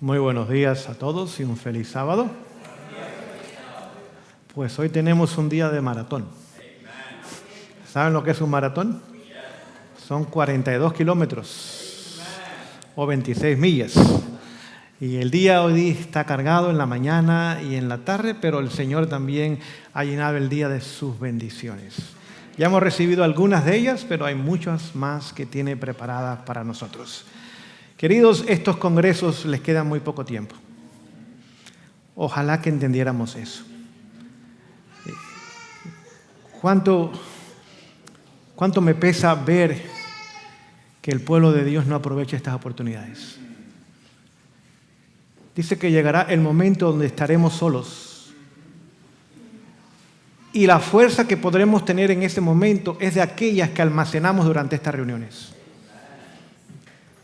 Muy buenos días a todos y un feliz sábado. Pues hoy tenemos un día de maratón. ¿Saben lo que es un maratón? Son 42 kilómetros o 26 millas. Y el día hoy está cargado en la mañana y en la tarde, pero el Señor también ha llenado el día de sus bendiciones. Ya hemos recibido algunas de ellas, pero hay muchas más que tiene preparadas para nosotros. Queridos, estos congresos les queda muy poco tiempo. Ojalá que entendiéramos eso. ¿Cuánto me pesa ver que el pueblo de Dios no aprovecha estas oportunidades? Dice que llegará el momento donde estaremos solos. Y la fuerza que podremos tener en ese momento es de aquellas que almacenamos durante estas reuniones.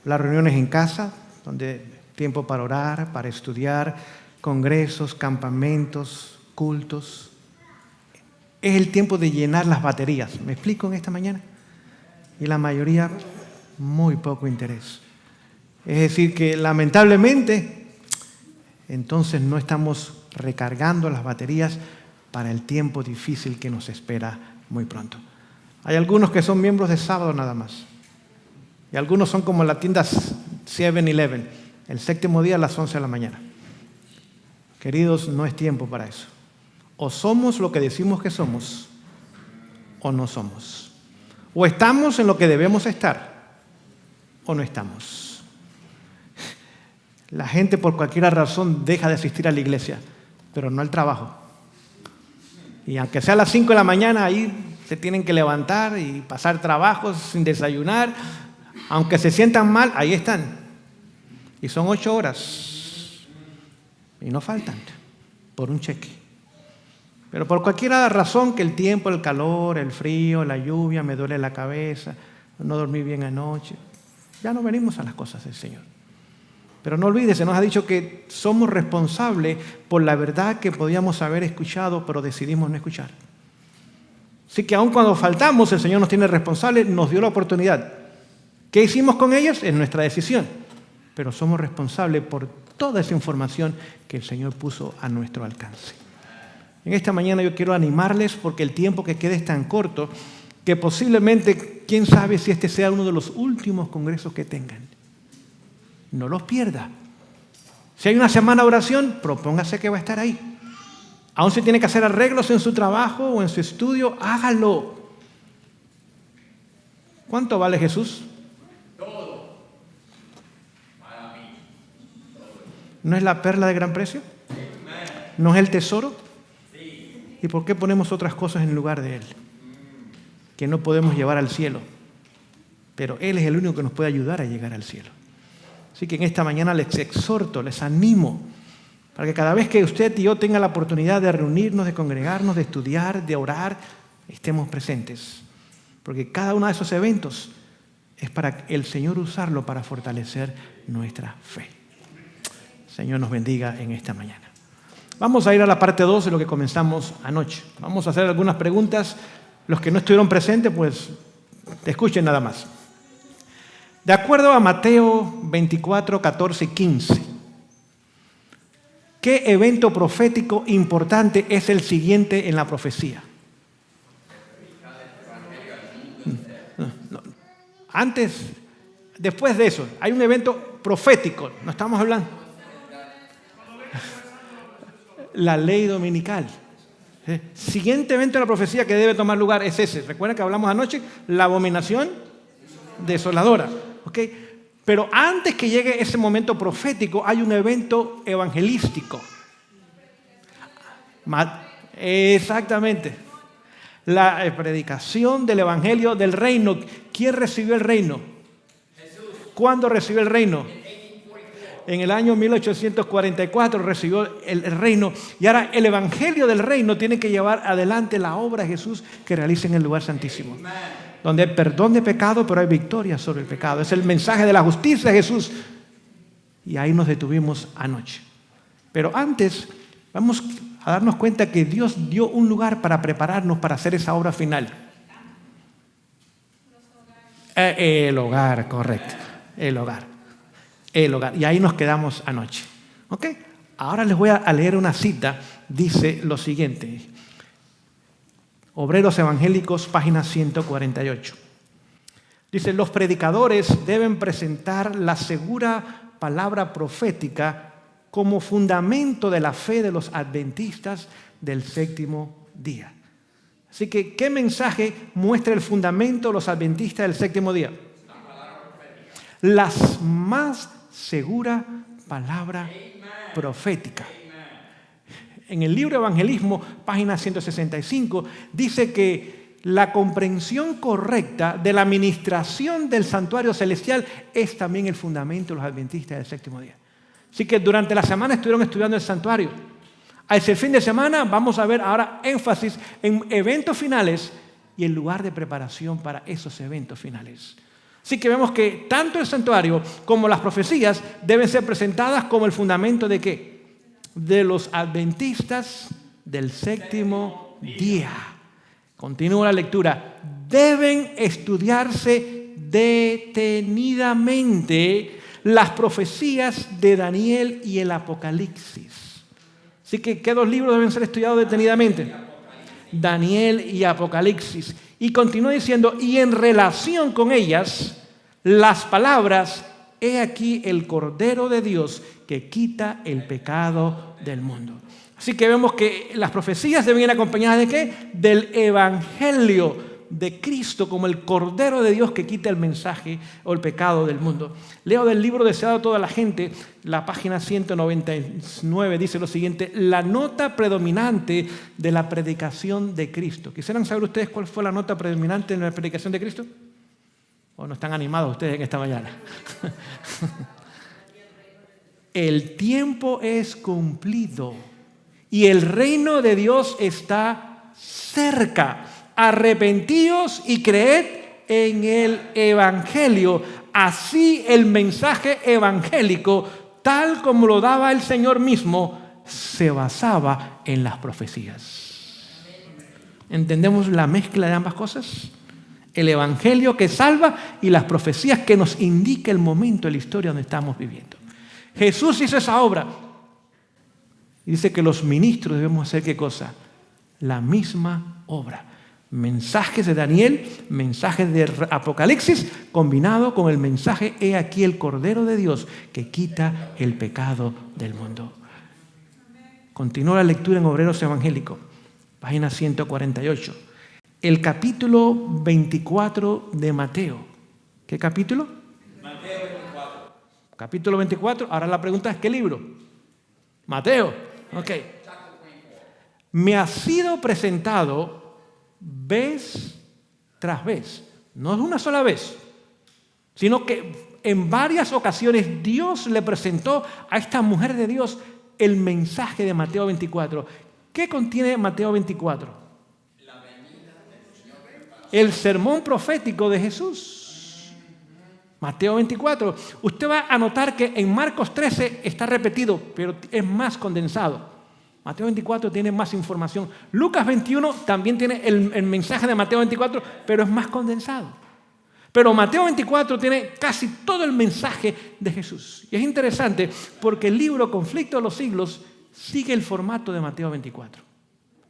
Las reuniones en casa, donde tiempo para orar, para estudiar, congresos, campamentos, cultos. Es el tiempo de llenar las baterías. ¿Me explico en esta mañana? Y la mayoría, muy poco interés. Es decir, que lamentablemente, entonces no estamos recargando las baterías para el tiempo difícil que nos espera muy pronto. Hay algunos que son miembros de sábado nada más. Y algunos son como la tienda 7-Eleven, el séptimo día a las 11 de la mañana. Queridos, no es tiempo para eso. O somos lo que decimos que somos, o no somos. O estamos en lo que debemos estar, o no estamos. La gente por cualquier razón deja de asistir a la iglesia, pero no al trabajo. Y aunque sea a las 5 de la mañana, ahí se tienen que levantar y pasar trabajos sin desayunar. Aunque se sientan mal, ahí están. Y son 8 horas. Y no faltan por un cheque. Pero por cualquier razón, que el tiempo, el calor, el frío, la lluvia, me duele la cabeza, no dormí bien anoche, ya no venimos a las cosas del Señor. Pero no olvides, se nos ha dicho que somos responsables por la verdad que podíamos haber escuchado, pero decidimos no escuchar. Así que aun cuando faltamos, el Señor nos tiene responsables, nos dio la oportunidad. ¿Qué hicimos con ellas? Es nuestra decisión. Pero somos responsables por toda esa información que el Señor puso a nuestro alcance. En esta mañana yo quiero animarles porque el tiempo que queda es tan corto que posiblemente, quién sabe si este sea uno de los últimos congresos que tengan. No los pierda. Si hay una semana de oración, propóngase que va a estar ahí. Aún si tiene que hacer arreglos en su trabajo o en su estudio, hágalo. ¿Cuánto vale Jesús? ¿No es la perla de gran precio? ¿No es el tesoro? ¿Y por qué ponemos otras cosas en lugar de Él? Que no podemos llevar al cielo. Pero Él es el único que nos puede ayudar a llegar al cielo. Así que en esta mañana les exhorto, les animo, para que cada vez que usted y yo tengan la oportunidad de reunirnos, de congregarnos, de estudiar, de orar, estemos presentes. Porque cada uno de esos eventos es para el Señor usarlo para fortalecer nuestra fe. Señor nos bendiga en esta mañana. Vamos a ir a la parte 2 de lo que comenzamos anoche. Vamos a hacer algunas preguntas. Los que no estuvieron presentes, pues escuchen nada más. De acuerdo a Mateo 24, 14 y 15, ¿qué evento profético importante es el siguiente en la profecía? No. Antes, después de eso, hay un evento profético. No estamos hablando. La ley dominical. Siguiente evento de la profecía que debe tomar lugar es ese. Recuerden que hablamos anoche, la abominación desoladora. ¿Okay? Pero antes que llegue ese momento profético, hay un evento evangelístico. Exactamente. La predicación del evangelio del reino. ¿Quién recibió el reino? Jesús. ¿Cuándo recibió el reino? En el año 1844 recibió el reino. Y ahora el evangelio del reino tiene que llevar adelante la obra de Jesús que realiza en el lugar santísimo. Donde hay perdón de pecado, pero hay victoria sobre el pecado. Es el mensaje de la justicia de Jesús. Y ahí nos detuvimos anoche. Pero antes, vamos a darnos cuenta que Dios dio un lugar para prepararnos para hacer esa obra final. El hogar, correcto. El hogar. el hogar. Y ahí nos quedamos anoche. ¿Ok? Ahora les voy a leer una cita. Dice lo siguiente. Obreros Evangélicos, página 148. Dice, los predicadores deben presentar la segura palabra profética como fundamento de la fe de los adventistas del séptimo día. Así que, ¿qué mensaje muestra el fundamento de los adventistas del séptimo día? La más segura palabra profética. En el libro Evangelismo, página 165, dice que la comprensión correcta de la administración del santuario celestial es también el fundamento de los adventistas del séptimo día. Así que durante la semana estuvieron estudiando el santuario. Hacia el fin de semana vamos a ver ahora énfasis en eventos finales y el lugar de preparación para esos eventos finales. Así que vemos que tanto el santuario como las profecías deben ser presentadas como el fundamento ¿de qué? De los adventistas del séptimo día. Continúa la lectura. Deben estudiarse detenidamente las profecías de Daniel y el Apocalipsis. Así que, ¿qué dos libros deben ser estudiados detenidamente? Daniel y Apocalipsis. Y continúa diciendo, y en relación con ellas, las palabras, he aquí el Cordero de Dios que quita el pecado del mundo. Así que vemos que las profecías deben ir acompañadas ¿de qué? Del Evangelio de Cristo como el Cordero de Dios que quita el mensaje o el pecado del mundo. Leo del libro Deseado a toda la gente, la página 199 dice lo siguiente, la nota predominante de la predicación de Cristo. ¿Quisieran saber ustedes cuál fue la nota predominante en la predicación de Cristo? ¿O no están animados ustedes en esta mañana? El tiempo es cumplido y el reino de Dios está cerca. Arrepentíos y creed en el Evangelio. Así el mensaje evangélico, tal como lo daba el Señor mismo, se basaba en las profecías. ¿Entendemos la mezcla de ambas cosas? El Evangelio que salva y las profecías que nos indica el momento de la historia donde estamos viviendo. Jesús hizo esa obra. Y dice que los ministros debemos hacer ¿qué cosa? La misma obra. Mensajes de Daniel, mensajes de Apocalipsis, combinado con el mensaje, he aquí el Cordero de Dios que quita el pecado del mundo. Continúa la lectura en Obreros Evangélicos, página 148. El capítulo 24 de Mateo. ¿Qué capítulo? Mateo 24. Capítulo 24. Ahora la pregunta es, ¿qué libro? Mateo. Ok. Me ha sido presentado vez tras vez. No es una sola vez, sino que en varias ocasiones Dios le presentó a esta mujer de Dios el mensaje de Mateo 24. ¿Qué contiene Mateo 24? La venida del Señor. El sermón profético de Jesús. Mateo 24. Usted va a notar que en Marcos 13 está repetido, pero es más condensado. Mateo 24 tiene más información. Lucas 21 también tiene el mensaje de Mateo 24, pero es más condensado. Pero Mateo 24 tiene casi todo el mensaje de Jesús. Y es interesante porque el libro Conflicto de los Siglos sigue el formato de Mateo 24.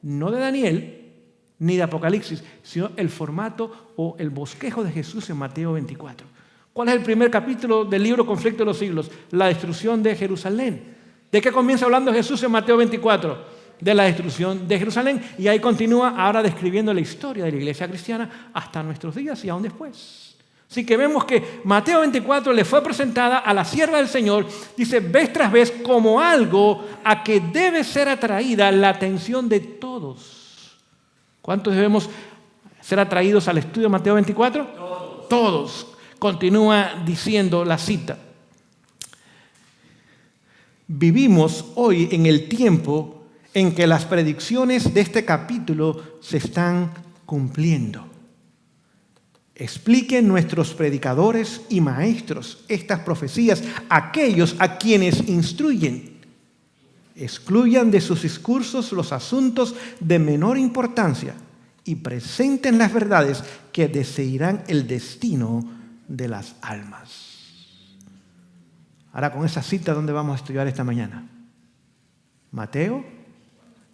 No de Daniel ni de Apocalipsis, sino el formato o el bosquejo de Jesús en Mateo 24. ¿Cuál es el primer capítulo del libro Conflicto de los Siglos? La destrucción de Jerusalén. ¿De qué comienza hablando Jesús en Mateo 24? De la destrucción de Jerusalén. Y ahí continúa ahora describiendo la historia de la iglesia cristiana hasta nuestros días y aún después. Así que vemos que Mateo 24 le fue presentada a la sierva del Señor, dice, vez tras vez, como algo a que debe ser atraída la atención de todos. ¿Cuántos debemos ser atraídos al estudio de Mateo 24? Todos. Todos. Continúa diciendo la cita. Vivimos hoy en el tiempo en que las predicciones de este capítulo se están cumpliendo. Expliquen nuestros predicadores y maestros estas profecías, aquellos a quienes instruyen. Excluyan de sus discursos los asuntos de menor importancia y presenten las verdades que decidirán el destino de las almas. Ahora con esa cita, ¿dónde vamos a estudiar esta mañana? Mateo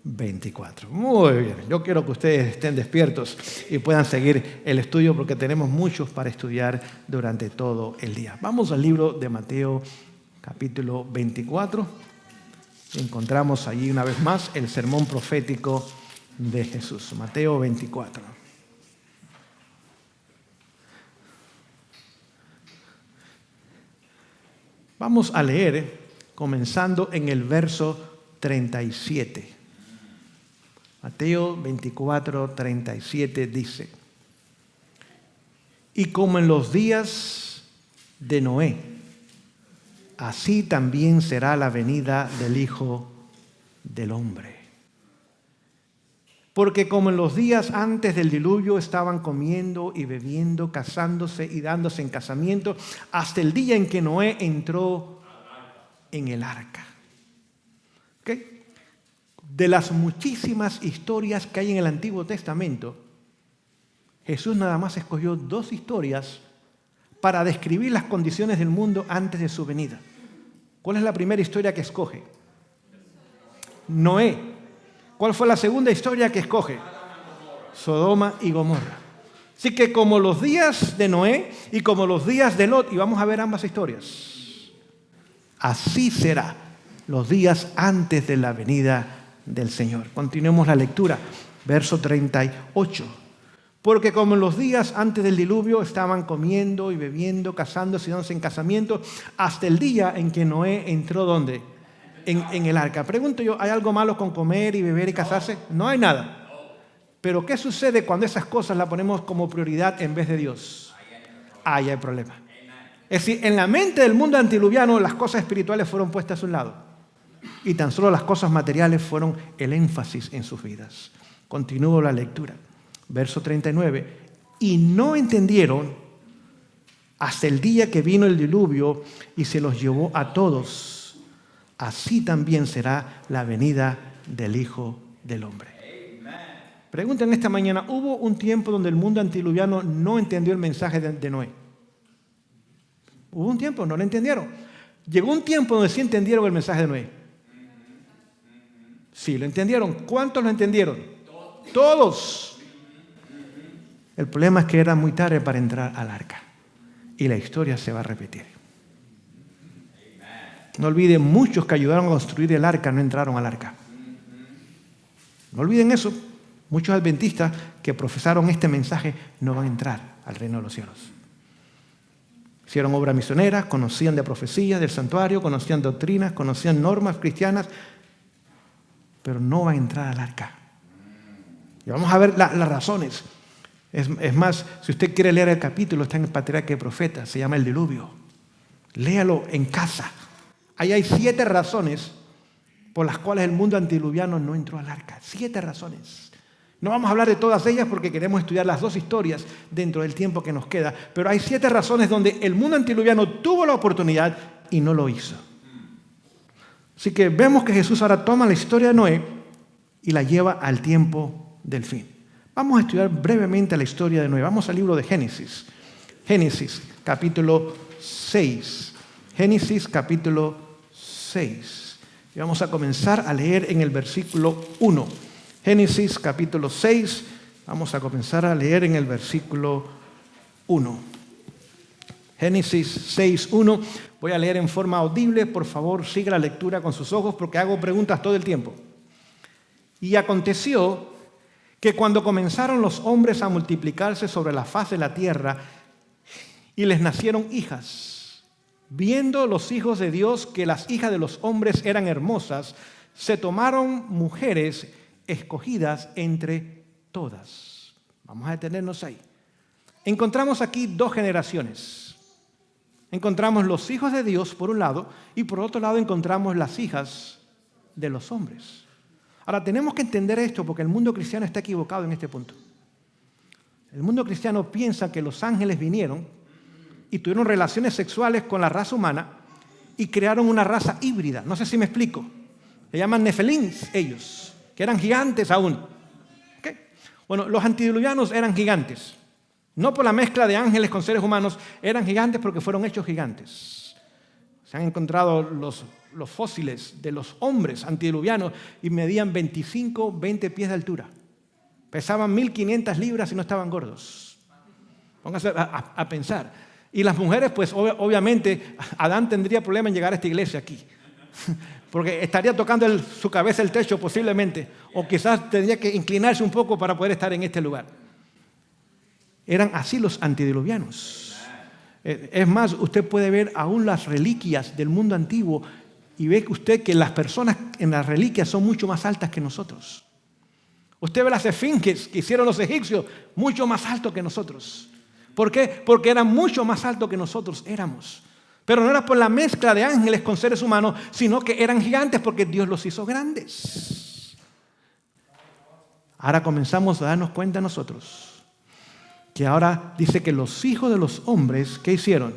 24. Muy bien, yo quiero que ustedes estén despiertos y puedan seguir el estudio porque tenemos muchos para estudiar durante todo el día. Vamos al libro de Mateo capítulo 24. Encontramos allí una vez más el sermón profético de Jesús. Mateo 24. Vamos a leer comenzando en el verso 37. Mateo 24, 37 dice: y como en los días de Noé, así también será la venida del Hijo del Hombre. Porque como en los días antes del diluvio estaban comiendo y bebiendo, casándose y dándose en casamiento, hasta el día en que Noé entró en el arca. ¿Okay? De las muchísimas historias que hay en el Antiguo Testamento, Jesús nada más escogió 2 historias para describir las condiciones del mundo antes de su venida. ¿Cuál es la primera historia que escoge? Noé. ¿Cuál fue la segunda historia que escoge? Sodoma y Gomorra. Así que como los días de Noé y como los días de Lot, y vamos a ver ambas historias, así será los días antes de la venida del Señor. Continuemos la lectura, verso 38. Porque como en los días antes del diluvio estaban comiendo y bebiendo, casándose y dándose en casamiento, hasta el día en que Noé entró, ¿dónde? En el arca. Pregunto yo, ¿hay algo malo con comer y beber y casarse? No hay nada. Pero ¿qué sucede cuando esas cosas las ponemos como prioridad en vez de Dios? Ahí hay problema. Es decir, en la mente del mundo antediluviano las cosas espirituales fueron puestas a un lado y tan solo las cosas materiales fueron el énfasis en sus vidas. Continúo la lectura. Verso 39. Y no entendieron hasta el día que vino el diluvio y se los llevó a todos. Así también será la venida del Hijo del Hombre. Pregunten esta mañana, ¿hubo un tiempo donde el mundo antediluviano no entendió el mensaje de Noé? Hubo un tiempo, no lo entendieron. Llegó un tiempo donde sí entendieron el mensaje de Noé. Sí, lo entendieron. ¿Cuántos lo entendieron? Todos. El problema es que era muy tarde para entrar al arca. Y la historia se va a repetir. No olviden, muchos que ayudaron a construir el arca no entraron al arca. No olviden eso. Muchos adventistas que profesaron este mensaje no van a entrar al reino de los cielos. Hicieron obra misionera, conocían de profecías del santuario, conocían doctrinas, conocían normas cristianas, pero no van a entrar al arca. Y vamos a ver las razones. Es más, si usted quiere leer el capítulo, está en el Patriarca y Profeta, se llama El Diluvio. Léalo en casa. Ahí hay 7 razones por las cuales el mundo antediluviano no entró al arca. 7 razones. No vamos a hablar de todas ellas porque queremos estudiar las 2 historias dentro del tiempo que nos queda, pero hay 7 razones donde el mundo antediluviano tuvo la oportunidad y no lo hizo. Así que vemos que Jesús ahora toma la historia de Noé y la lleva al tiempo del fin. Vamos a estudiar brevemente la historia de Noé. Vamos al libro de Génesis. Génesis, capítulo 6. Génesis, capítulo 6. Y vamos a comenzar a leer en el versículo 1. Génesis, capítulo 6. Vamos a comenzar a leer en el versículo 1. Génesis 6:1. Voy a leer en forma audible. Por favor, siga la lectura con sus ojos porque hago preguntas todo el tiempo. Y aconteció que cuando comenzaron los hombres a multiplicarse sobre la faz de la tierra y les nacieron hijas, viendo los hijos de Dios que las hijas de los hombres eran hermosas, se tomaron mujeres escogidas entre todas. Vamos a detenernos ahí. Encontramos aquí 2 generaciones. Encontramos los hijos de Dios por un lado y por otro lado encontramos las hijas de los hombres. Ahora tenemos que entender esto porque el mundo cristiano está equivocado en este punto. El mundo cristiano piensa que los ángeles vinieron y tuvieron relaciones sexuales con la raza humana y crearon una raza híbrida. No sé si me explico. Se llaman Nefelín ellos, que eran gigantes aún. ¿Okay? Bueno, los antediluvianos eran gigantes. No por la mezcla de ángeles con seres humanos, eran gigantes porque fueron hechos gigantes. Se han encontrado los fósiles de los hombres antediluvianos y medían 25, 20 pies de altura. Pesaban 1.500 libras y no estaban gordos. Pónganse a pensar. Y las mujeres, pues obviamente, Adán tendría problema en llegar a esta iglesia aquí. Porque estaría tocando su cabeza el techo posiblemente. O quizás tendría que inclinarse un poco para poder estar en este lugar. Eran así los antediluvianos. Es más, usted puede ver aún las reliquias del mundo antiguo y ve que usted que las personas en las reliquias son mucho más altas que nosotros. Usted ve las esfinges que hicieron los egipcios mucho más altos que nosotros. ¿Por qué? Porque eran mucho más altos que nosotros éramos. Pero no era por la mezcla de ángeles con seres humanos, sino que eran gigantes porque Dios los hizo grandes. Ahora comenzamos a darnos cuenta nosotros que ahora dice que los hijos de los hombres, ¿qué hicieron?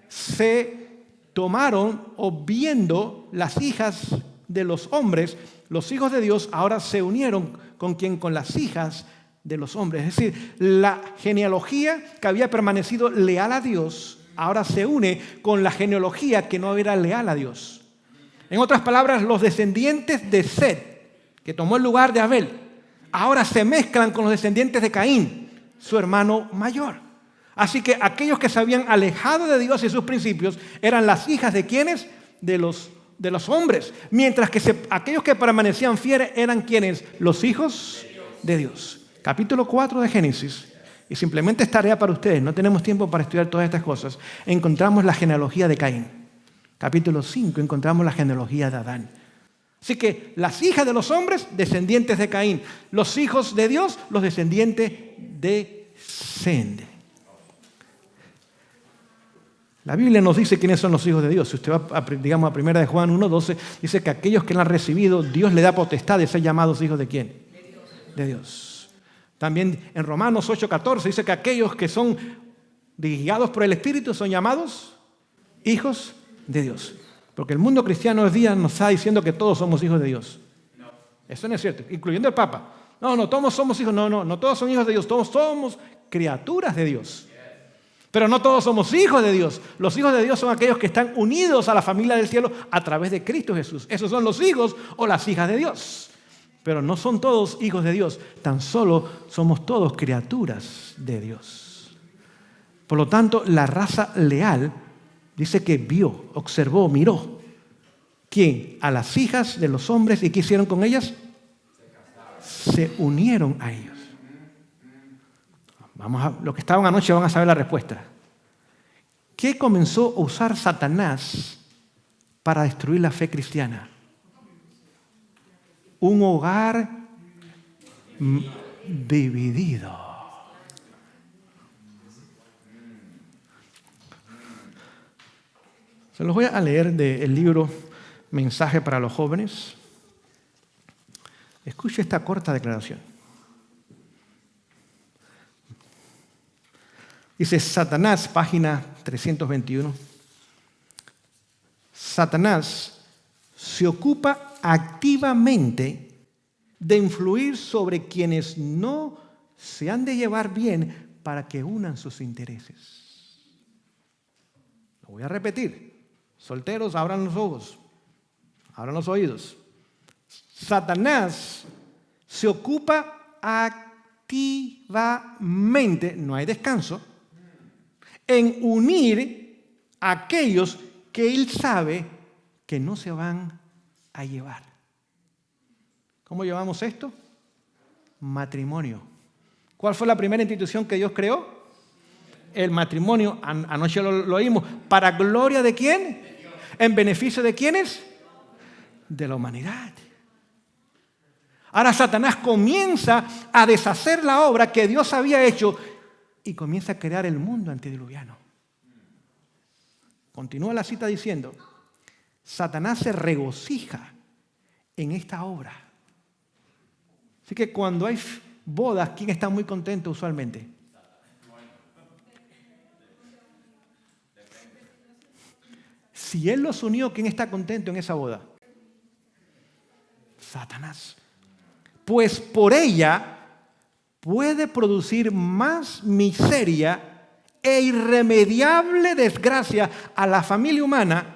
Se tomaron, o viendo las hijas de los hombres, los hijos de Dios ahora se unieron con quien, con las hijas de los hombres. Es decir, la genealogía que había permanecido leal a Dios, ahora se une con la genealogía que no era leal a Dios. En otras palabras, los descendientes de Set, que tomó el lugar de Abel, ahora se mezclan con los descendientes de Caín, su hermano mayor. Así que aquellos que se habían alejado de Dios y sus principios eran las hijas de ¿quiénes? De los hombres. Mientras que aquellos que permanecían fieles eran ¿quiénes? Los hijos de Dios. Capítulo 4 de Génesis. Y simplemente es tarea para ustedes. No tenemos tiempo para estudiar todas estas cosas. Encontramos la genealogía de Caín. Capítulo 5 encontramos la genealogía de Adán. Así que las hijas de los hombres, descendientes de Caín. Los hijos de Dios, los descendientes de Send. La Biblia nos dice quiénes son los hijos de Dios. Si usted va, digamos, a 1 de Juan 1:12, dice que aquellos que lo han recibido, Dios le da potestad de ser llamados hijos de ¿quién? De Dios. También en Romanos 8:14 dice que aquellos que son guiados por el Espíritu son llamados hijos de Dios. Porque el mundo cristiano hoy día nos está diciendo que todos somos hijos de Dios. Eso no es cierto, incluyendo el Papa. No, todos somos hijos. No todos son hijos de Dios. Todos somos criaturas de Dios. Pero no todos somos hijos de Dios. Los hijos de Dios son aquellos que están unidos a la familia del cielo a través de Cristo Jesús. Esos son los hijos o las hijas de Dios. Pero no son todos hijos de Dios. Tan solo somos todos criaturas de Dios. Por lo tanto, la raza leal dice que vio, observó, miró. ¿Quién? A las hijas de los hombres. ¿Y qué hicieron con ellas? Se unieron a ellos. Los que estaban anoche van a saber la respuesta. ¿Qué comenzó a usar Satanás para destruir la fe cristiana? Un hogar dividido. Se los voy a leer del libro Mensaje para los Jóvenes. Escuche esta corta declaración. Dice Satanás, página 321. Satanás se ocupa activamente de influir sobre quienes no se han de llevar bien para que unan sus intereses. Lo voy a repetir. Solteros, abran los ojos, abran los oídos. Satanás se ocupa activamente, no hay descanso, en unir a aquellos que él sabe que no se van a llevar. ¿Cómo llevamos esto? Matrimonio. ¿Cuál fue la primera institución que Dios creó? El matrimonio. Anoche lo oímos. ¿Para gloria de quién? ¿En beneficio de quiénes? De la humanidad. Ahora Satanás comienza a deshacer la obra que Dios había hecho y comienza a crear el mundo antediluviano. Continúa la cita diciendo, Satanás se regocija en esta obra. Así que cuando hay bodas, ¿quién está muy contento usualmente? Si él los unió, ¿quién está contento en esa boda? Satanás. Pues por ella puede producir más miseria e irremediable desgracia a la familia humana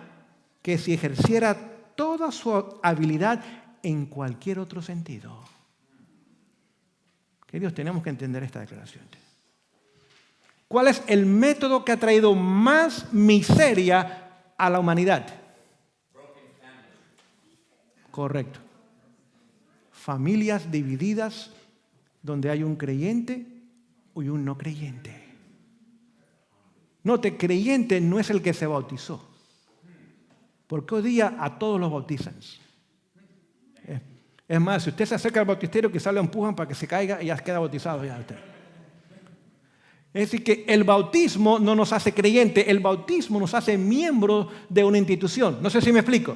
que si ejerciera toda su habilidad en cualquier otro sentido. Queridos, tenemos que entender esta declaración. ¿Cuál es el método que ha traído más miseria a la humanidad? Correcto. Familias divididas donde hay un creyente y un no creyente. Note, creyente no es el que se bautizó. Porque hoy día a todos los bautizan. Es más, si usted se acerca al bautisterio, quizás le empujan para que se caiga y ya queda bautizado ya usted. Es decir, que el bautismo no nos hace creyente, el bautismo nos hace miembros de una institución. No sé si me explico.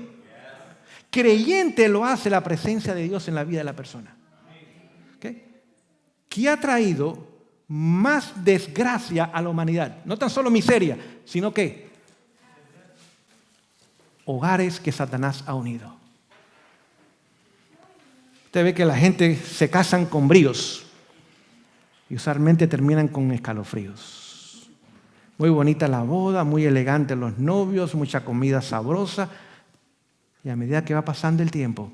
Creyente lo hace la presencia de Dios en la vida de la persona. ¿Okay? ¿Qué ha traído más desgracia a la humanidad? No tan solo miseria, sino que hogares que Satanás ha unido. Usted ve que la gente se casan con bríos y usualmente terminan con escalofríos. Muy bonita la boda, muy elegante los novios, mucha comida sabrosa. Y a medida que va pasando el tiempo,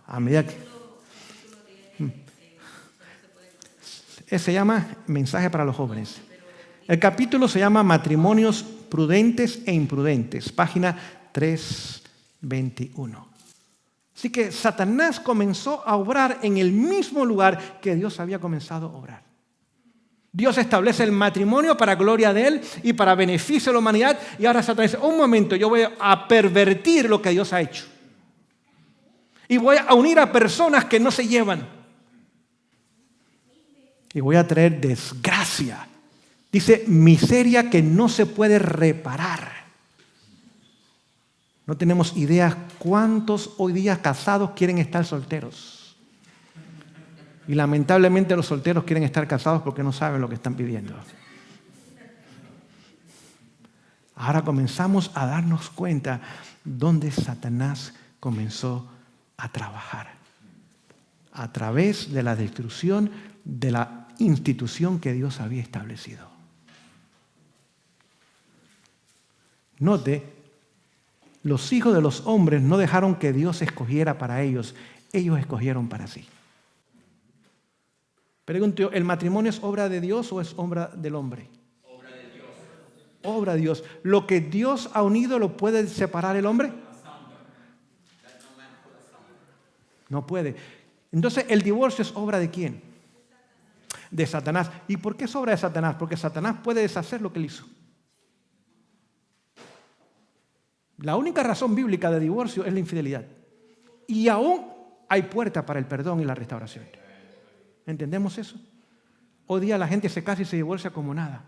a medida que... se llama Mensaje para los Jóvenes. El capítulo se llama Matrimonios prudentes e imprudentes, página 321. Así que Satanás comenzó a obrar en el mismo lugar que Dios había comenzado a obrar. Dios establece el matrimonio para gloria de Él y para beneficio de la humanidad. Y ahora Satanás dice, un momento, yo voy a pervertir lo que Dios ha hecho. Y voy a unir a personas que no se llevan. Y voy a traer desgracia. Dice, miseria que no se puede reparar. No tenemos idea cuántos hoy día casados quieren estar solteros. Y lamentablemente los solteros quieren estar casados porque no saben lo que están pidiendo. Ahora comenzamos a darnos cuenta dónde Satanás comenzó a trabajar. A través de la destrucción de la institución que Dios había establecido. Note, los hijos de los hombres no dejaron que Dios escogiera para ellos. Ellos escogieron para sí. Pregunto, ¿el matrimonio es obra de Dios o es obra del hombre? Obra de Dios. Obra de Dios. ¿Lo que Dios ha unido lo puede separar el hombre? No puede. Entonces, ¿el divorcio es obra de quién? De Satanás. ¿Y por qué es obra de Satanás? Porque Satanás puede deshacer lo que él hizo. La única razón bíblica de divorcio es la infidelidad. Y aún hay puerta para el perdón y la restauración. ¿Entendemos eso? Hoy día la gente se casa y se divorcia como nada.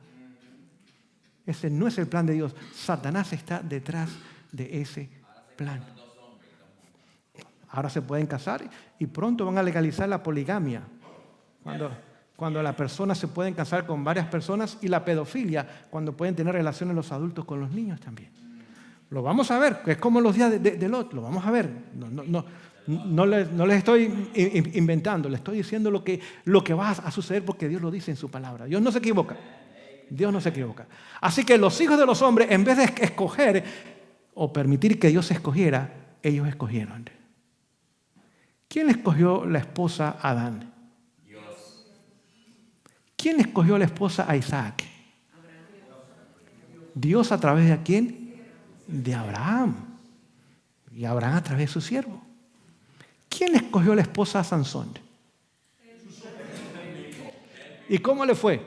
Ese no es el plan de Dios. Satanás está detrás de ese plan. Ahora se pueden casar y pronto van a legalizar la poligamia. Cuando las personas se pueden casar con varias personas, y la pedofilia, cuando pueden tener relaciones los adultos con los niños también. Lo vamos a ver, que es como los días de Lot, lo vamos a ver. No les estoy inventando, les estoy diciendo lo que va a suceder porque Dios lo dice en su palabra. Dios no se equivoca. Dios no se equivoca. Así que los hijos de los hombres, en vez de escoger o permitir que Dios escogiera, ellos escogieron. ¿Quién escogió la esposa a Adán? Dios. ¿Quién escogió la esposa a Isaac? Dios a través de quién? De Abraham. Y Abraham a través de su siervo. ¿Quién escogió la esposa a Sansón? ¿Y cómo le fue?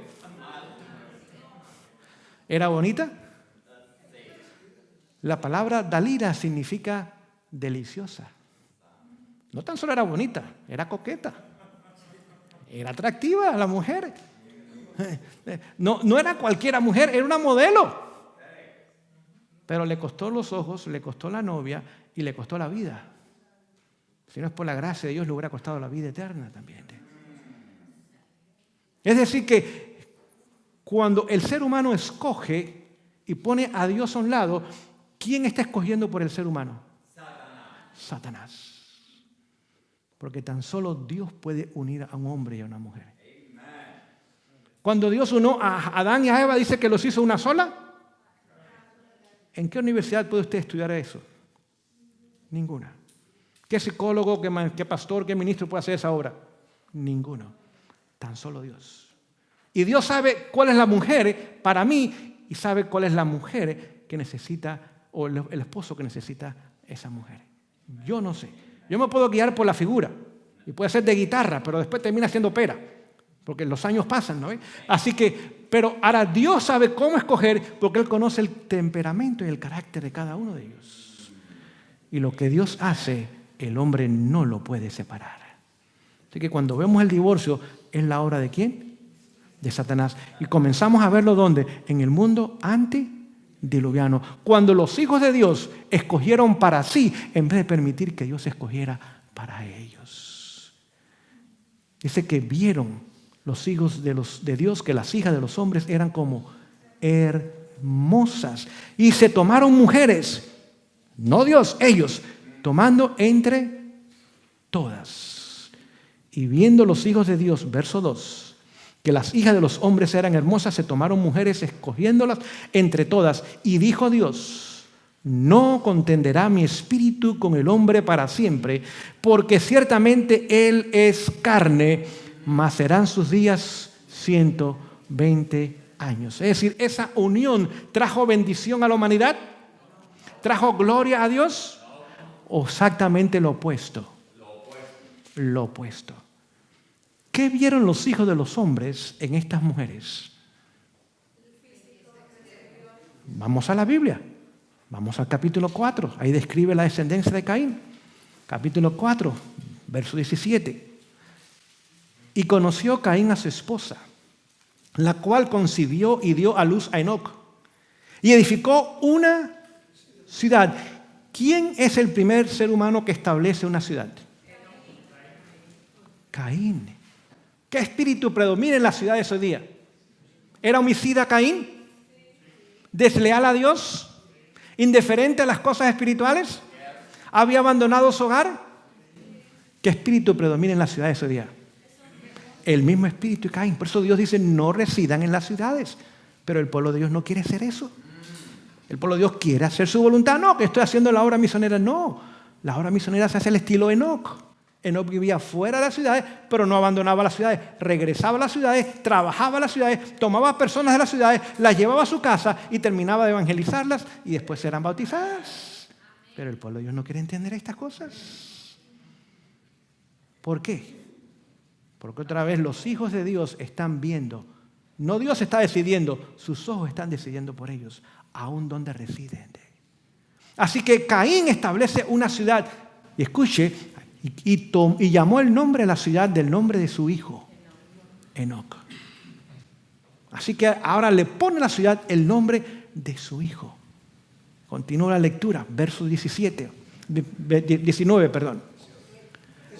¿Era bonita? La palabra Dalila significa deliciosa. No tan solo era bonita, era coqueta. Era atractiva la mujer. No era cualquiera mujer, era una modelo. Pero le costó los ojos, le costó la novia y le costó la vida. Si no es por la gracia de Dios, le hubiera costado la vida eterna también. Es decir, que cuando el ser humano escoge y pone a Dios a un lado, ¿quién está escogiendo por el ser humano? Satanás. Porque tan solo Dios puede unir a un hombre y a una mujer. Cuando Dios unió a Adán y a Eva, dice que los hizo una sola. ¿En qué universidad puede usted estudiar eso? Ninguna. ¿Qué psicólogo, qué pastor, qué ministro puede hacer esa obra? Ninguno. Tan solo Dios. Y Dios sabe cuál es la mujer para mí y sabe cuál es la mujer que necesita o el esposo que necesita esa mujer. Yo no sé. Yo me puedo guiar por la figura y puede ser de guitarra, pero después termina siendo pera, porque los años pasan, ¿no? Así que, pero ahora Dios sabe cómo escoger porque Él conoce el temperamento y el carácter de cada uno de ellos. Y lo que Dios hace, el hombre no lo puede separar. Así que cuando vemos el divorcio, ¿es la obra de quién? De Satanás. Y comenzamos a verlo ¿dónde? En el mundo antediluviano. Cuando los hijos de Dios escogieron para sí, en vez de permitir que Dios escogiera para ellos. Dice que vieron los hijos de Dios que las hijas de los hombres eran como hermosas. Y se tomaron mujeres, no Dios, ellos, tomando entre todas. Y viendo los hijos de Dios, verso 2, que las hijas de los hombres eran hermosas, se tomaron mujeres escogiéndolas entre todas. Y dijo Dios, no contenderá mi espíritu con el hombre para siempre, porque ciertamente él es carne, mas serán sus días 120 años. Es decir, esa unión trajo bendición a la humanidad, trajo gloria a Dios, o exactamente lo opuesto. Lo opuesto. ¿Qué vieron los hijos de los hombres en estas mujeres? Vamos a la Biblia. Vamos al capítulo 4. Ahí describe la descendencia de Caín. Capítulo 4, verso 17. Y conoció Caín a su esposa, la cual concibió y dio a luz a Enoc. Y edificó una ciudad. ¿Quién es el primer ser humano que establece una ciudad? Caín. ¿Qué espíritu predomina en la ciudad de ese día? ¿Era homicida Caín? ¿Desleal a Dios? ¿Indiferente a las cosas espirituales? ¿Había abandonado su hogar? ¿Qué espíritu predomina en la ciudad de ese día? El mismo espíritu de Caín. Por eso Dios dice, no residan en las ciudades. Pero el pueblo de Dios no quiere hacer eso. El pueblo de Dios quiere hacer su voluntad. No, que estoy haciendo la obra misionera. No, la obra misionera se hace al estilo Enoc. Enoc vivía fuera de las ciudades, pero no abandonaba las ciudades. Regresaba a las ciudades, trabajaba en las ciudades, tomaba personas de las ciudades, las llevaba a su casa y terminaba de evangelizarlas y después serán bautizadas. Pero el pueblo de Dios no quiere entender estas cosas. ¿Por qué? Porque otra vez los hijos de Dios están viendo. No Dios está decidiendo, sus ojos están decidiendo por ellos, aún donde residen. Así que Caín establece una ciudad. Y escuche, y llamó el nombre de la ciudad del nombre de su hijo, Enoc. Así que ahora le pone a la ciudad el nombre de su hijo. Continúa la lectura, verso 19, perdón.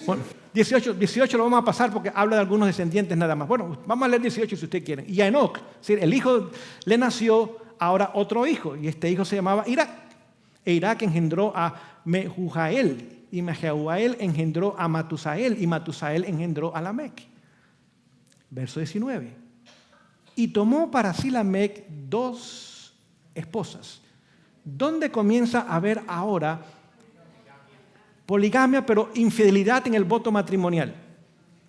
Bueno, 18 lo vamos a pasar porque habla de algunos descendientes nada más. Bueno, vamos a leer 18 si usted quiere. Y a Enoc, el hijo, le nació ahora otro hijo, y este hijo se llamaba Irak. E Irak engendró a Mehujael, y Mehujael engendró a Matusael, y Matusael engendró a Lamec. Verso 19. Y tomó para sí Lamec 2 esposas. ¿Dónde comienza a haber ahora poligamia, pero infidelidad en el voto matrimonial?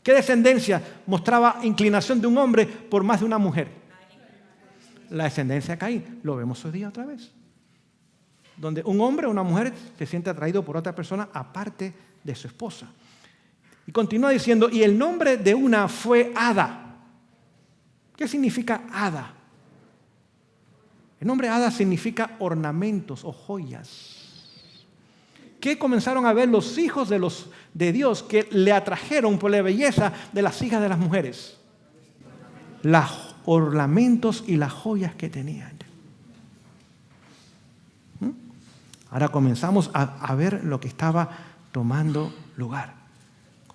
¿Qué descendencia mostraba inclinación de un hombre por más de una mujer? La descendencia de Caín. Lo vemos hoy día otra vez. Donde un hombre o una mujer se siente atraído por otra persona aparte de su esposa. Y continúa diciendo, y el nombre de una fue Ada. ¿Qué significa Ada? El nombre Ada significa ornamentos o joyas. ¿Qué comenzaron a ver los hijos de Dios que le atrajeron por la belleza de las hijas de las mujeres? Los ornamentos y las joyas que tenían. Ahora comenzamos a ver lo que estaba tomando lugar.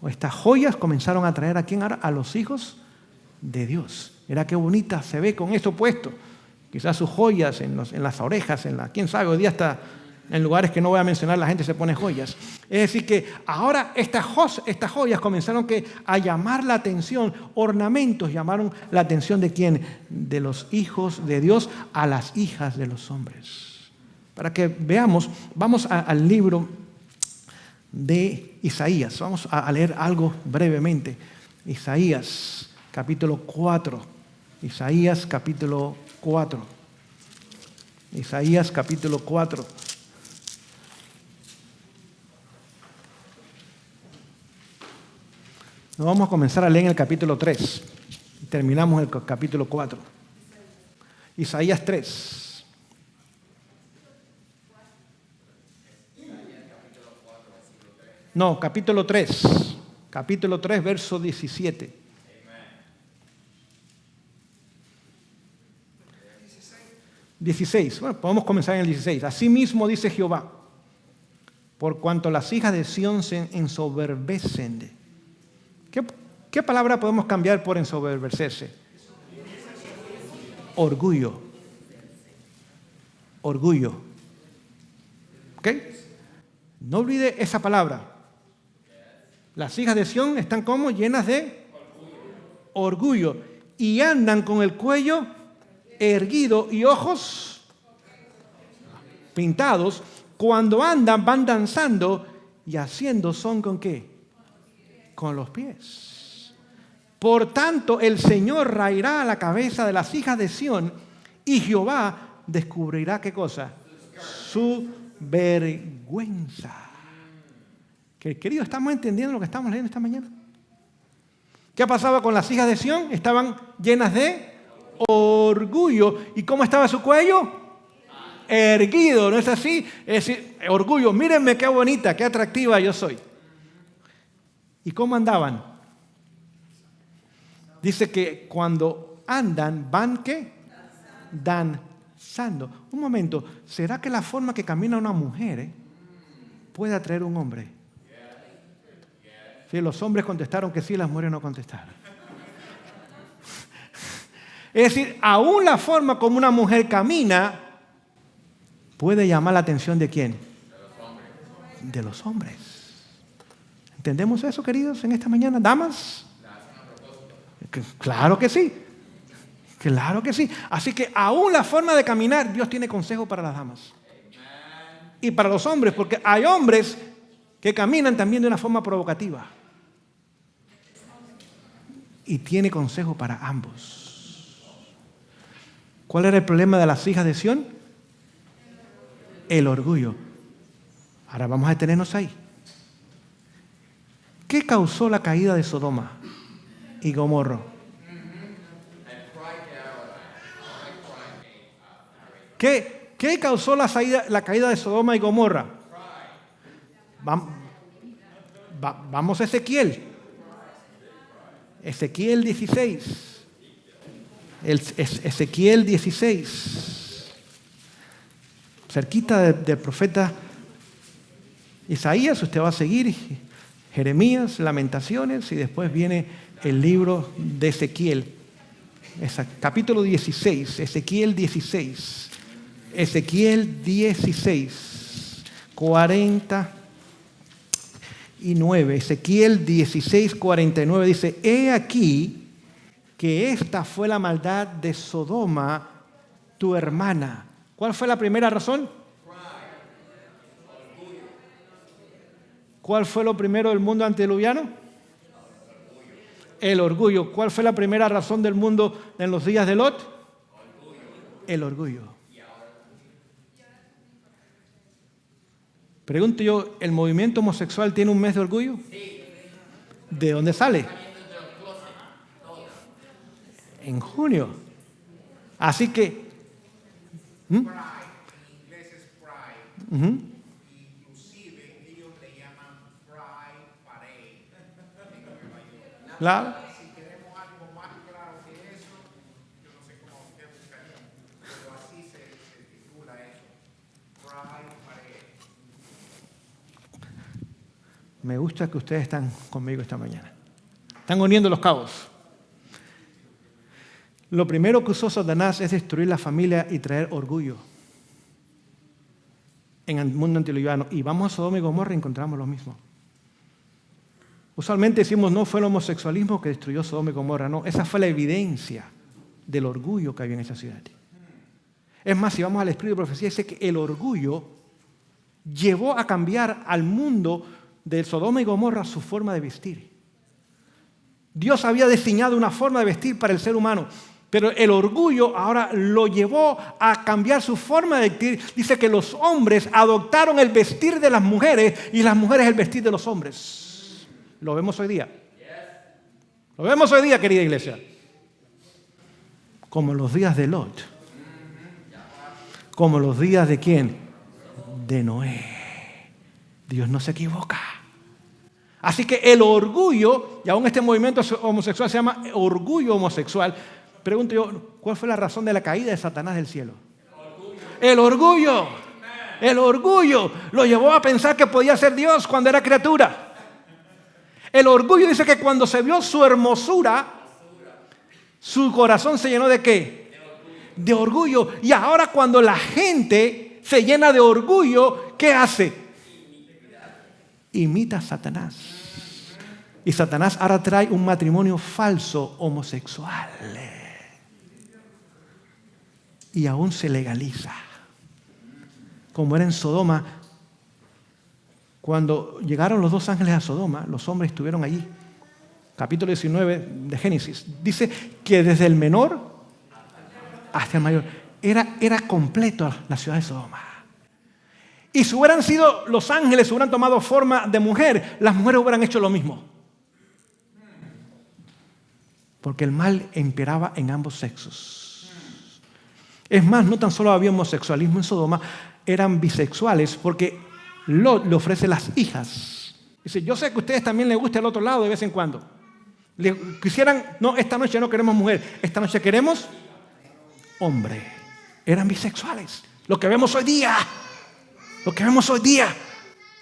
Estas joyas comenzaron a traer a quién ahora, a los hijos de Dios. Mira qué bonita se ve con esto puesto. Quizás sus joyas en las orejas, quién sabe, hoy día hasta En lugares que no voy a mencionar, la gente se pone joyas. Es decir, que ahora estas joyas comenzaron a llamar la atención, ornamentos llamaron la atención ¿de quién? De los hijos de Dios a las hijas de los hombres. Para que veamos, vamos al libro de Isaías. Vamos a leer algo brevemente. Isaías, capítulo 4. Isaías, capítulo 4. Isaías, capítulo 4. Nos vamos a comenzar a leer en el capítulo 3. Terminamos el capítulo 4. Isaías 3. No, capítulo 3. Capítulo 3, verso 17. 16. Bueno, podemos comenzar en el 16. Asimismo dice Jehová, por cuanto las hijas de Sión se ensoberbecen. ¿Qué palabra podemos cambiar por ensoberbecerse? Orgullo. Orgullo. ¿Ok? No olvide esa palabra. Las hijas de Sión están como llenas de orgullo y andan con el cuello erguido y ojos pintados. Cuando andan, van danzando y haciendo son ¿con qué? Con los pies. Por tanto, el Señor raerá la cabeza de las hijas de Sión y Jehová descubrirá ¿qué cosa? Su vergüenza. Queridos, ¿estamos entendiendo lo que estamos leyendo esta mañana? ¿Qué pasaba con las hijas de Sión? Estaban llenas de orgullo. ¿Y cómo estaba su cuello? Erguido, ¿no es así? Es decir, orgullo. Mírenme qué bonita, qué atractiva yo soy. ¿Y cómo andaban? Dice que cuando andan, ¿van qué? Danzando. Un momento, ¿será que la forma que camina una mujer puede atraer a un hombre? Sí, los hombres contestaron que sí, las mujeres no contestaron. Es decir, aún la forma como una mujer camina puede llamar la atención ¿de quién? De los hombres. ¿Entendemos eso, queridos, en esta mañana? ¿Damas? Claro que sí. Claro que sí. Así que aún la forma de caminar, Dios tiene consejo para las damas. Y para los hombres, porque hay hombres que caminan también de una forma provocativa. Y tiene consejo para ambos. ¿Cuál era el problema de las hijas de Sión? El orgullo. Ahora vamos a detenernos ahí. ¿Qué causó la caída de Sodoma y Gomorra? ¿Qué causó la caída de Sodoma y Gomorra? Vamos a Ezequiel. Ezequiel 16. Ezequiel 16. Cerquita del profeta Isaías, usted va a seguir Jeremías, Lamentaciones y después viene el libro de Ezequiel. Capítulo 16, Ezequiel 16. Ezequiel 16, 49. Ezequiel 16, 49 dice: He aquí que esta fue la maldad de Sodoma, tu hermana. ¿Cuál fue la primera razón? ¿Cuál fue lo primero del mundo antediluviano? El orgullo. ¿Cuál fue la primera razón del mundo en los días de Lot? El orgullo. Pregunto yo, ¿el movimiento homosexual tiene un mes de orgullo? ¿De dónde sale? En junio. Así que... Pride, en inglés es pride. Inclusive ellos le llaman Pride Parade en Nueva York. Claro. Si queremos algo más claro que eso, yo no sé cómo usted buscaría, pero así se titula eso. Pride Parade. Me gusta que ustedes están conmigo esta mañana. Están uniendo los cabos. Lo primero que usó Satanás es destruir la familia y traer orgullo. en el mundo antediluviano y vamos a Sodoma y Gomorra y encontramos lo mismo. Usualmente decimos, no fue el homosexualismo que destruyó Sodoma y Gomorra. No, esa fue la evidencia del orgullo que había en esa ciudad. Es más, si vamos al espíritu de profecía, dice que el orgullo llevó a cambiar al mundo de Sodoma y Gomorra su forma de vestir. Dios había diseñado una forma de vestir para el ser humano, pero el orgullo ahora lo llevó a cambiar su forma de vestir. Dice que los hombres adoptaron el vestir de las mujeres y las mujeres el vestir de los hombres. Lo vemos hoy día. Lo vemos hoy día, querida iglesia. Como los días de Lot. Como los días de ¿quién? De Noé. Dios no se equivoca. Así que el orgullo, y aún este movimiento homosexual se llama orgullo homosexual. Pregunto yo, ¿cuál fue la razón de la caída de Satanás del cielo? El orgullo. El orgullo lo llevó a pensar que podía ser Dios cuando era criatura. El orgullo dice que cuando se vio su hermosura, su corazón se llenó ¿de qué? De orgullo. Y ahora cuando la gente se llena de orgullo, ¿qué hace? Imita a Satanás. Y Satanás ahora trae un matrimonio falso homosexual. Y aún se legaliza. Como era en Sodoma. Cuando llegaron los 2 ángeles a Sodoma, los hombres estuvieron allí. Capítulo 19 de Génesis. Dice que desde el menor hasta el mayor era completo la ciudad de Sodoma. Y si hubieran sido los ángeles, si hubieran tomado forma de mujer, las mujeres hubieran hecho lo mismo. Porque el mal imperaba en ambos sexos. Es más, no tan solo había homosexualismo en Sodoma, eran bisexuales, porque Lot le ofrece las hijas. Dice, yo sé que a ustedes también les gusta el otro lado de vez en cuando. Quisieran, no, esta noche no queremos mujer, esta noche queremos hombre. Eran bisexuales. Lo que vemos hoy día. Lo que vemos hoy día.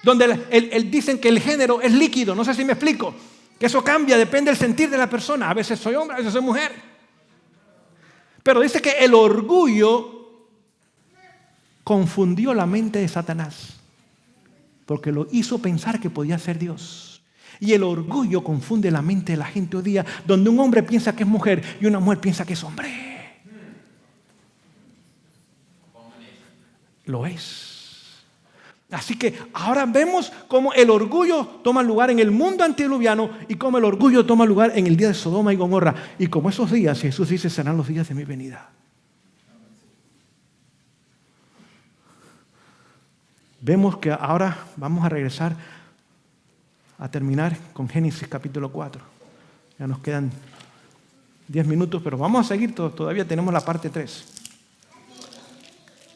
Donde dicen que el género es líquido. No sé si me explico. Que eso cambia, depende del sentir de la persona. A veces soy hombre, a veces soy mujer. Pero dice que el orgullo confundió la mente de Satanás. Porque lo hizo pensar que podía ser Dios. Y el orgullo confunde la mente de la gente hoy día, donde un hombre piensa que es mujer y una mujer piensa que es hombre. Lo es. Así que ahora vemos cómo el orgullo toma lugar en el mundo antediluviano y cómo el orgullo toma lugar en el día de Sodoma y Gomorra. Y como esos días, Jesús dice, serán los días de mi venida. Vemos que ahora vamos a regresar a terminar con Génesis capítulo 4. Ya nos quedan 10 minutos, pero vamos a seguir, todavía tenemos la parte 3.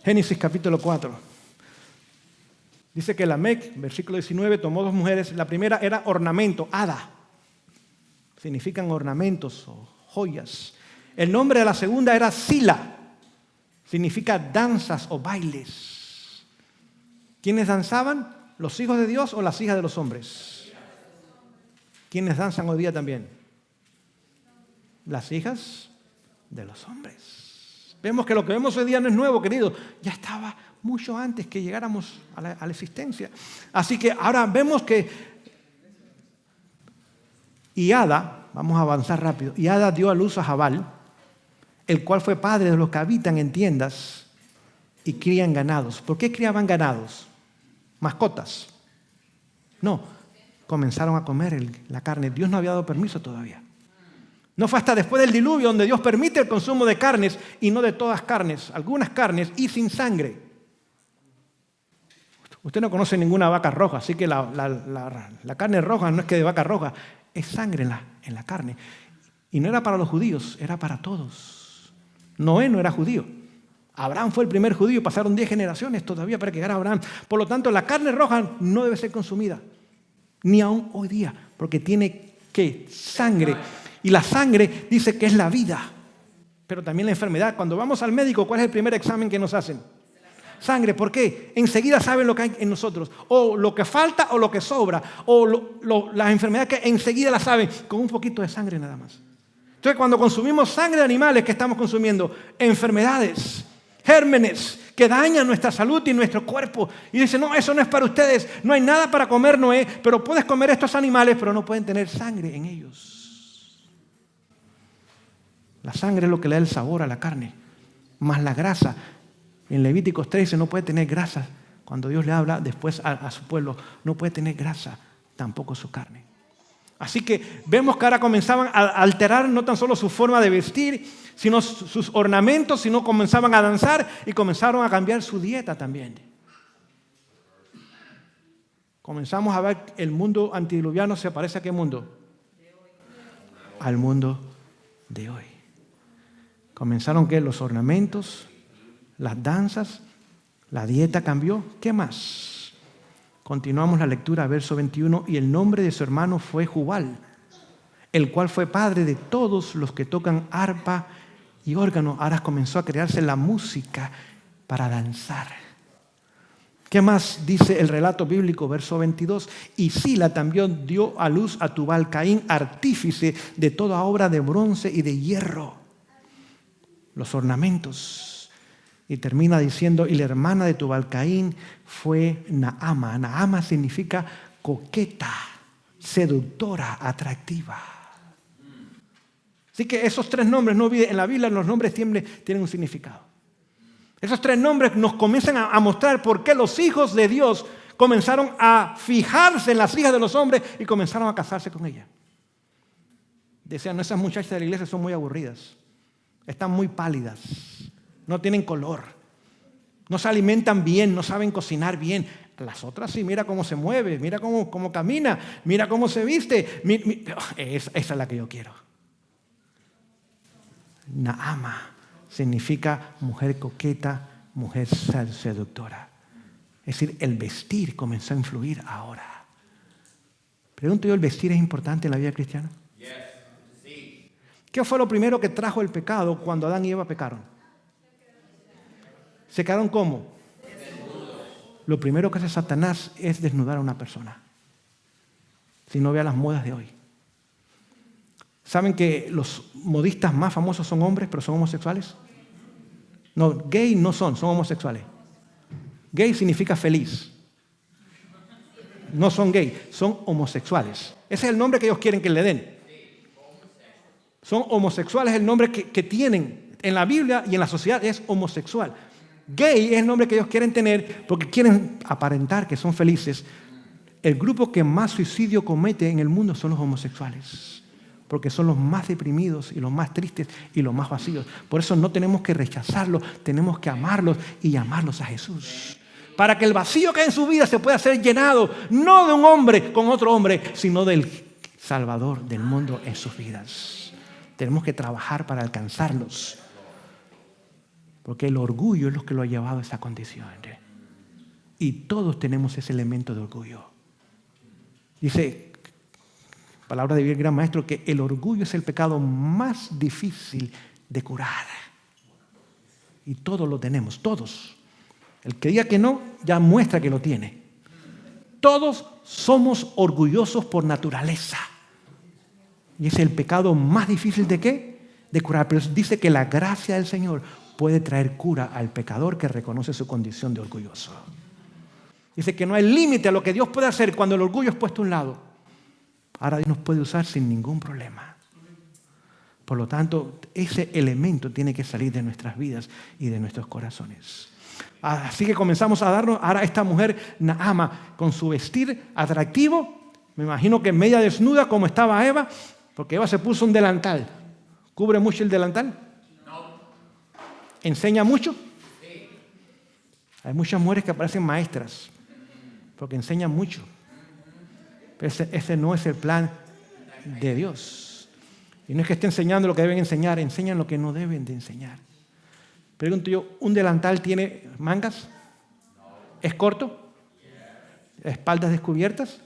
Génesis capítulo 4. Dice que Lamec, versículo 19, tomó 2 mujeres. La primera era ornamento, hada. Significan ornamentos o joyas. El nombre de la segunda era Sila. Significa danzas o bailes. ¿Quiénes danzaban? ¿Los hijos de Dios o las hijas de los hombres? ¿Quiénes danzan hoy día también? Las hijas de los hombres. Vemos que lo que vemos hoy día no es nuevo, querido. Ya estaba mucho antes que llegáramos a la existencia. Así que ahora vemos que Ada, vamos a avanzar rápido, Ada dio a luz a Jabal, el cual fue padre de los que habitan en tiendas y crían ganados. ¿Por qué criaban ganados? Mascotas. No, comenzaron a comer la carne. Dios no había dado permiso todavía. No fue hasta después del diluvio donde Dios permite el consumo de carnes y no de todas carnes, algunas carnes y sin sangre. Usted no conoce ninguna vaca roja, así que la carne roja no es que de vaca roja, es sangre en la carne. Y no era para los judíos, era para todos. Noé no era judío. Abraham fue el primer judío, pasaron 10 generaciones todavía para que llegara Abraham. Por lo tanto, la carne roja no debe ser consumida, ni aún hoy día, porque tiene ¿qué? Sangre. Y la sangre dice que es la vida, pero también la enfermedad. Cuando vamos al médico, ¿cuál es el primer examen que nos hacen? Sangre. ¿Por qué? Enseguida saben lo que hay en nosotros, o lo que falta o lo que sobra, o las enfermedades que enseguida las saben, con un poquito de sangre nada más. Entonces, cuando consumimos sangre de animales, ¿qué estamos consumiendo? Enfermedades, gérmenes, que dañan nuestra salud y nuestro cuerpo. Y dice, no, eso no es para ustedes. No hay nada para comer, Noé, pero puedes comer estos animales, pero no pueden tener sangre en ellos. La sangre es lo que le da el sabor a la carne, más la grasa. En Levíticos 3 dice, no puede tener grasa. Cuando Dios le habla después a su pueblo, no puede tener grasa, tampoco su carne. Así que vemos que ahora comenzaban a alterar no tan solo su forma de vestir, sino sus ornamentos, sino comenzaban a danzar y comenzaron a cambiar su dieta también. Comenzamos a ver el mundo antediluviano se parece a qué mundo? Al mundo de hoy. Comenzaron que los ornamentos, las danzas, la dieta cambió. ¿Qué más? Continuamos la lectura, verso 21. Y el nombre de su hermano fue Jubal, el cual fue padre de todos los que tocan arpa y órgano. Ahora comenzó a crearse la música para danzar. ¿Qué más dice el relato bíblico? Verso 22. Y Sila también dio a luz a Tubal Caín, artífice de toda obra de bronce y de hierro. Los ornamentos. Y termina diciendo, y la hermana de Tubal Caín fue Naama. Naama significa coqueta, seductora, atractiva. Así que esos tres nombres, no olviden, en la Biblia los nombres tienen un significado. Esos tres nombres nos comienzan a mostrar por qué los hijos de Dios comenzaron a fijarse en las hijas de los hombres y comenzaron a casarse con ellas. Decían, no, esas muchachas de la iglesia son muy aburridas, están muy pálidas. No tienen color, no se alimentan bien, no saben cocinar bien. Las otras sí, mira cómo se mueve, mira cómo camina, mira cómo se viste. Esa es la que yo quiero. Naama significa mujer coqueta, mujer seductora. Es decir, el vestir comenzó a influir ahora. Pregunto yo, ¿el vestir es importante en la vida cristiana? Sí. ¿Qué fue lo primero que trajo el pecado cuando Adán y Eva pecaron? ¿Se quedaron cómo? Desnudos. Lo primero que hace Satanás es desnudar a una persona. Si no vea las modas de hoy. ¿Saben que los modistas más famosos son hombres, pero son homosexuales? No, gay no son homosexuales. Gay significa feliz. No son gay, son homosexuales. Ese es el nombre que ellos quieren que le den. Son homosexuales, el nombre que tienen en la Biblia y en la sociedad es homosexual. Gay es el nombre que ellos quieren tener porque quieren aparentar que son felices. El grupo que más suicidio comete en el mundo son los homosexuales, porque son los más deprimidos y los más tristes y los más vacíos. Por eso no tenemos que rechazarlos, tenemos que amarlos y llamarlos a Jesús. Para que el vacío que hay en su vida se pueda ser llenado, no de un hombre con otro hombre, sino del Salvador del mundo en sus vidas. Tenemos que trabajar para alcanzarlos. Porque el orgullo es lo que lo ha llevado a esa condición. Y todos tenemos ese elemento de orgullo. Dice, palabra de bien gran maestro, que el orgullo es el pecado más difícil de curar. Y todos lo tenemos, todos. El que diga que no, ya muestra que lo tiene. Todos somos orgullosos por naturaleza. Y es el pecado más difícil ¿de qué? De curar. Pero dice que la gracia del Señor puede traer cura al pecador que reconoce su condición de orgulloso. Dice que no hay límite a lo que Dios puede hacer cuando el orgullo es puesto a un lado. Ahora Dios nos puede usar sin ningún problema. Por lo tanto, ese elemento tiene que salir de nuestras vidas y de nuestros corazones. Así que comenzamos a darnos ahora a esta mujer Naama con su vestir atractivo. Me imagino que media desnuda como estaba Eva, porque Eva se puso un delantal. ¿Cubre mucho el delantal? ¿Enseña mucho? Sí. Hay muchas mujeres que parecen maestras porque enseñan mucho. Pero ese no es el plan de Dios. Y no es que esté enseñando lo que deben enseñar, enseñan lo que no deben de enseñar. Pregunto yo, ¿un delantal tiene mangas? ¿Es corto? ¿Espaldas descubiertas?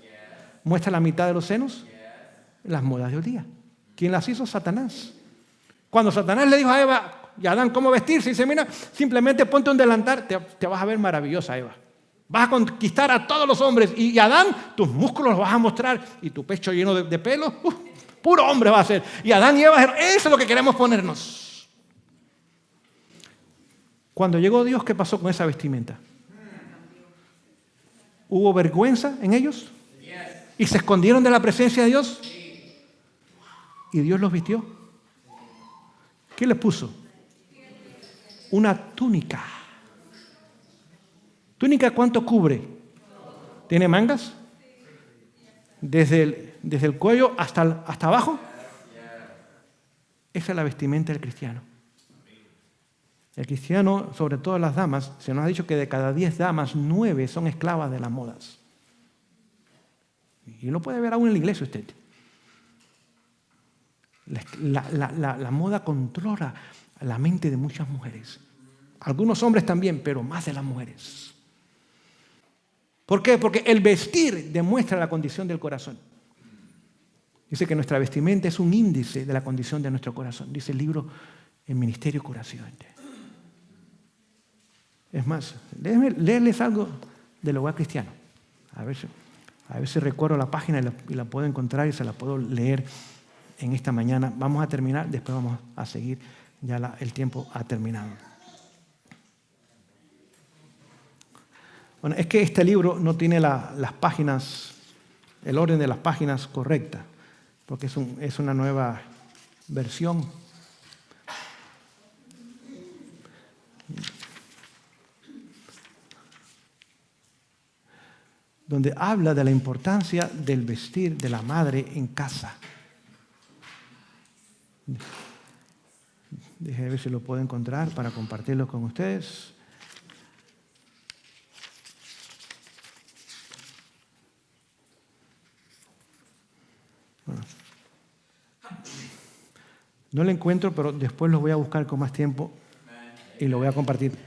¿Muestra la mitad de los senos? Las modas de hoy día. ¿Quién las hizo? Satanás. Cuando Satanás le dijo a Eva y a Adán cómo vestirse, dice, mira, simplemente ponte un delantal, te vas a ver maravillosa, Eva. Vas a conquistar a todos los hombres. Y Adán, tus músculos los vas a mostrar y tu pecho lleno de pelo, puro hombre va a ser. Y Adán y Eva, eso es lo que queremos ponernos. Cuando llegó Dios, ¿qué pasó con esa vestimenta? ¿Hubo vergüenza en ellos? ¿Y se escondieron de la presencia de Dios? ¿Y Dios los vistió? ¿Qué les puso? Una túnica. ¿Túnica cuánto cubre? ¿Tiene mangas? Desde el cuello hasta abajo. Esa es la vestimenta del cristiano. El cristiano, sobre todo las damas, se nos ha dicho que de cada 10 damas, 9 son esclavas de las modas. Y lo puede ver aún en la iglesia usted. La moda controla la mente de muchas mujeres. Algunos hombres también, pero más de las mujeres. ¿Por qué? Porque el vestir demuestra la condición del corazón. Dice que nuestra vestimenta es un índice de la condición de nuestro corazón. Dice el libro El Ministerio Curación. Es más, léerles algo del hogar cristiano. A ver si recuerdo la página y la puedo encontrar y se la puedo leer en esta mañana. Vamos a terminar, después vamos a seguir. Ya el tiempo ha terminado. Bueno, es que este libro no tiene las páginas, el orden de las páginas correcta, porque es una nueva versión. Donde habla de la importancia del vestir de la madre en casa. Déjenme ver si lo puedo encontrar para compartirlo con ustedes. Bueno, no lo encuentro, pero después lo voy a buscar con más tiempo y lo voy a compartir.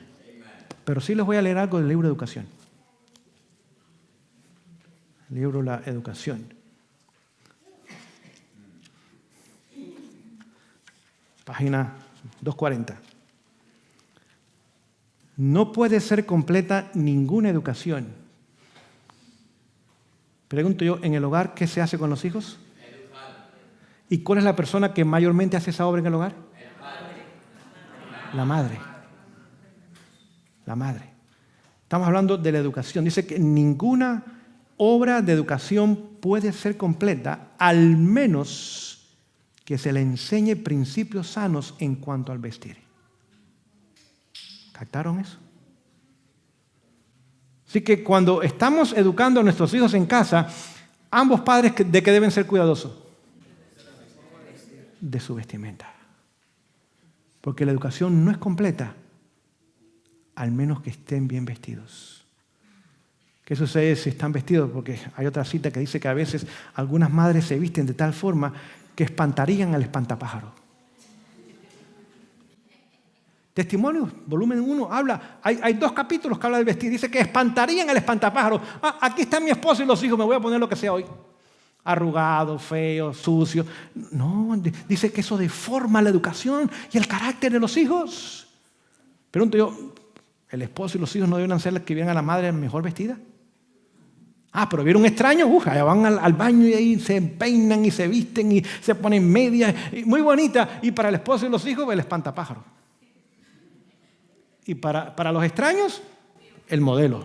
Pero sí les voy a leer algo del libro de educación. El libro La Educación. Página 240. No puede ser completa ninguna educación. Pregunto yo, ¿en el hogar qué se hace con los hijos? ¿Y cuál es la persona que mayormente hace esa obra en el hogar? La madre. La madre. Estamos hablando de la educación. Dice que ninguna obra de educación puede ser completa, al menos que se le enseñe principios sanos en cuanto al vestir. ¿Captaron eso? Así que cuando estamos educando a nuestros hijos en casa, ambos padres ¿de qué deben ser cuidadosos? De su vestimenta. Porque la educación no es completa, al menos que estén bien vestidos. ¿Qué sucede si están vestidos? Porque hay otra cita que dice que a veces algunas madres se visten de tal forma que espantarían al espantapájaro. Testimonios, volumen 1, habla, hay 2 capítulos que habla del vestir. Dice que espantarían al espantapájaro. Aquí está mi esposo y los hijos, me voy a poner lo que sea hoy. Arrugado, feo, sucio. No, dice que eso deforma la educación y el carácter de los hijos. Pregunto yo, ¿el esposo y los hijos no deben ser los que vean a la madre mejor vestida? Pero vieron un extraño, allá van al baño y ahí se peinan y se visten y se ponen medias, muy bonita. Y para el esposo y los hijos, el espantapájaro. Y para los extraños, el modelo.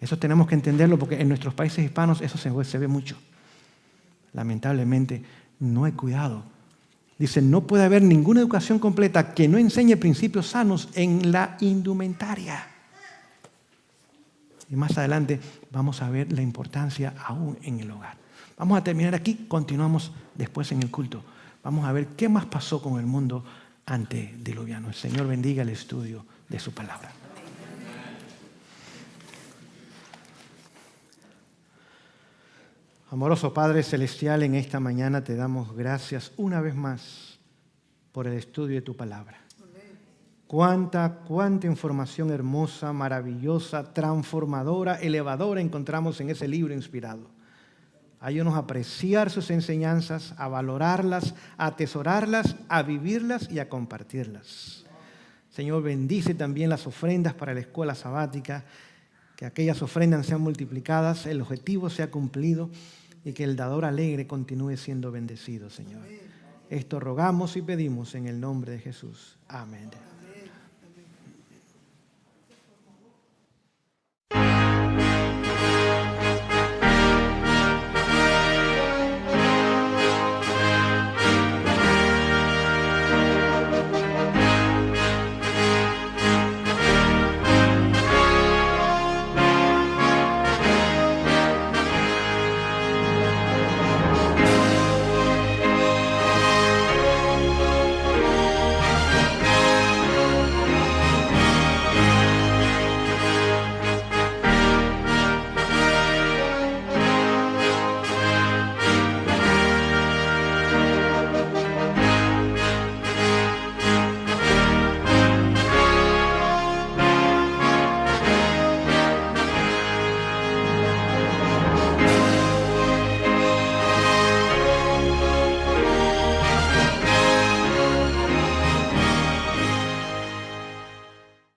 Eso tenemos que entenderlo porque en nuestros países hispanos eso se ve mucho. Lamentablemente, no hay cuidado. Dice, no puede haber ninguna educación completa que no enseñe principios sanos en la indumentaria. Y más adelante vamos a ver la importancia aún en el hogar. Vamos a terminar aquí, continuamos después en el culto. Vamos a ver qué más pasó con el mundo antediluviano. El Señor bendiga el estudio de su palabra. Amoroso Padre Celestial, en esta mañana te damos gracias una vez más por el estudio de tu palabra. Cuánta información hermosa, maravillosa, transformadora, elevadora encontramos en ese libro inspirado. Ayúdanos a apreciar sus enseñanzas, a valorarlas, a atesorarlas, a vivirlas y a compartirlas. Señor, bendice también las ofrendas para la escuela sabática, que aquellas ofrendas sean multiplicadas, el objetivo sea cumplido y que el dador alegre continúe siendo bendecido, Señor. Esto rogamos y pedimos en el nombre de Jesús. Amén.